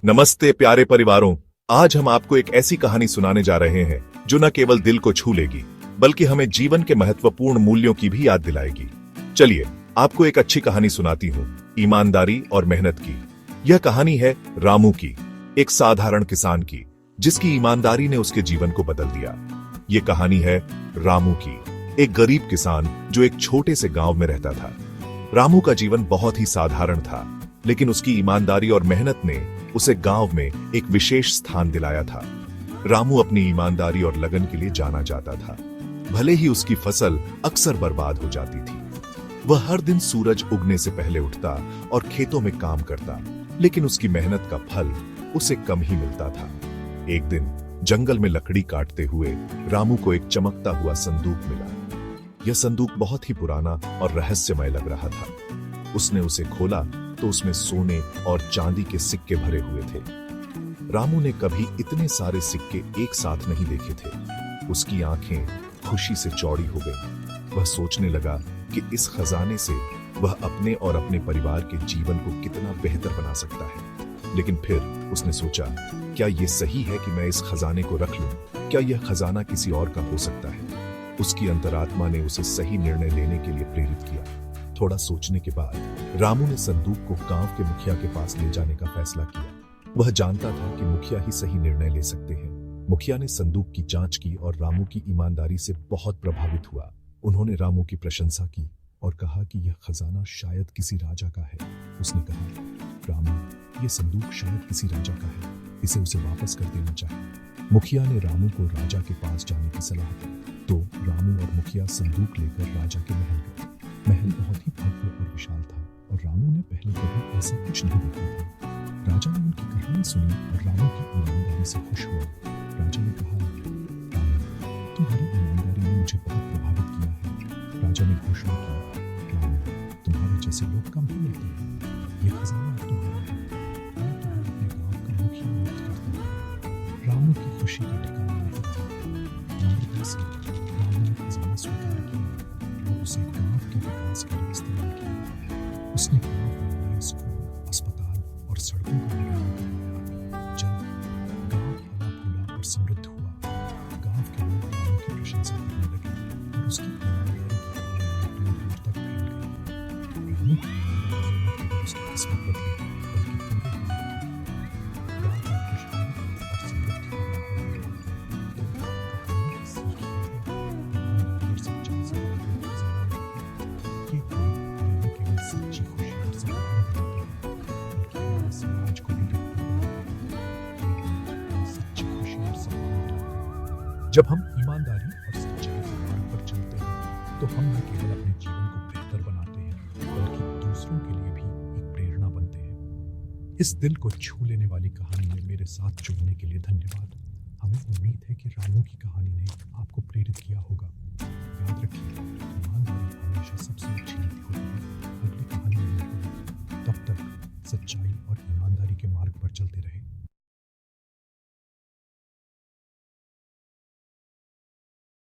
नमस्ते प्यारे परिवारों। आज हम आपको एक ऐसी कहानी सुनाने जा रहे हैं जो न केवल दिल को छू लेगी बल्कि हमें जीवन के महत्वपूर्ण मूल्यों की भी याद दिलाएगी। चलिए आपको एक अच्छी कहानी सुनाती हूँ, ईमानदारी और मेहनत की। यह कहानी है रामू की, एक साधारण किसान की जिसकी ईमानदारी ने उसके जीवन को बदल दिया। ये कहानी है रामू की, एक गरीब किसान जो एक छोटे से गांव में रहता था। रामू का जीवन बहुत ही साधारण था, लेकिन उसकी ईमानदारी और मेहनत ने उसे गांव में एक विशेष स्थान दिलाया था। रामू अपनी ईमानदारी और लगन के लिए जाना जाता था। भले ही उसकी फसल अक्सर बर्बाद हो जाती थी, वह हर दिन सूरज उगने से पहले उठता और खेतों में काम करता, लेकिन उसकी मेहनत का फल उसे कम ही मिलता था। एक दिन जंगल में लकड़ी काटते हुए रामू को एक चमकता हुआ संदूक मिला। यह संदूक बहुत ही पुराना और रहस्यमय लग रहा था। उसने उसे खोला तो उसमें सोने और चांदी के सिक्के भरे हुए थे। रामू ने कभी इतने सारे सिक्के एक साथ नहीं देखे थे। उसकी आंखें खुशी से चौड़ी हो गईं। वह सोचने लगा कि इस खजाने से वह अपने और अपने परिवार के जीवन को कितना बेहतर बना सकता है। लेकिन फिर उसने सोचा, क्या यह सही है कि मैं इस खजाने को रख लूं? क्या यह खजाना किसी और का हो सकता है? उसकी अंतरात्मा ने उसे सही निर्णय लेने के लिए प्रेरित किया। थोड़ा सोचने के बाद रामू ने संदूक को गांव के मुखिया के पास ले जाने का फैसला किया। वह जानता था कि मुखिया ही सही निर्णय ले सकते हैं। मुखिया ने संदूक की जांच की और रामू की ईमानदारी से बहुत प्रभावित हुआ। उन्होंने रामू की प्रशंसा की और कहा कि यह खजाना शायद किसी राजा का है। उसने कहा, रामू, यह संदूक शायद किसी राजा का है, इसे उसे वापस कर देना चाहिए। मुखिया ने रामू को राजा के पास जाने की सलाह दी, तो रामू और मुखिया संदूक लेकर राजा के महल गए। महल बहुत ही भव्य और विशाल था और रामू ने पहले कभी ऐसा कुछ नहीं देखा था। राजा ने उनकी कहानी सुनी और रामू की ईमानदारी से खुश हुआ। राजा ने कहा, रामू, तुम्हारी ईमानदारी ने मुझे बहुत प्रभावित किया है। राजा ने घोषणा की, रामू, तुम्हारे जैसे लोग कम ही मिलते हैं। यह खजाना अब तुम्हारा है। मैं तुम्हें अपने गांव का मुखिया नियुक्त करता हूं। रामू की खुशी का ठिकाना नहीं था। नम्रता से रामू ने खजाना स्वीकार किया और उसे गांव के विकास के लिए इस्तेमाल किया। उसने गांव में नए स्कूल, अस्पताल और सड़कों का निर्माण करवाया। जल्द गांव फला फूला और समृद्ध हुआ। गांव के लोग रामू की प्रशंसा करने लगे और उसकी ईमानदारी की कहानियां दूर दूर तक फैल गई। रामू की ईमानदारी ने केवल उसकी किस्मत बदली बल्कि पूरे गांव की। गांव का खुशहाल और समृद्ध हो गया। तो कहानी की सीख है, ईमानदारी और सच्चाई से भरा हुआ खजाना ये हमें केवल सच्ची खुशी और सम्मान देती है, बल्कि हमारे समाज को भी बेहतर बनाती है। सच्ची खुशी और सम्मान देती है। जब हम ईमानदारी और सच्चाई के मार्ग पर चलते हैं तो हम न केवल अपने जीवन को बेहतर बनाते हैं बल्कि दूसरों के लिए भी एक प्रेरणा बनते हैं। इस दिल को छू लेने वाली कहानी में मेरे साथ जुड़ने के लिए धन्यवाद। हमें उम्मीद है कि रामू की कहानी ने आपको प्रेरित किया होगा। याद रखिए, ईमानदारी हमेशा सबसे अच्छी नीति होती है। अगली कहानी में मिलते हैं। तब तक सच्चाई और ईमानदारी के मार्ग पर चलते रहें।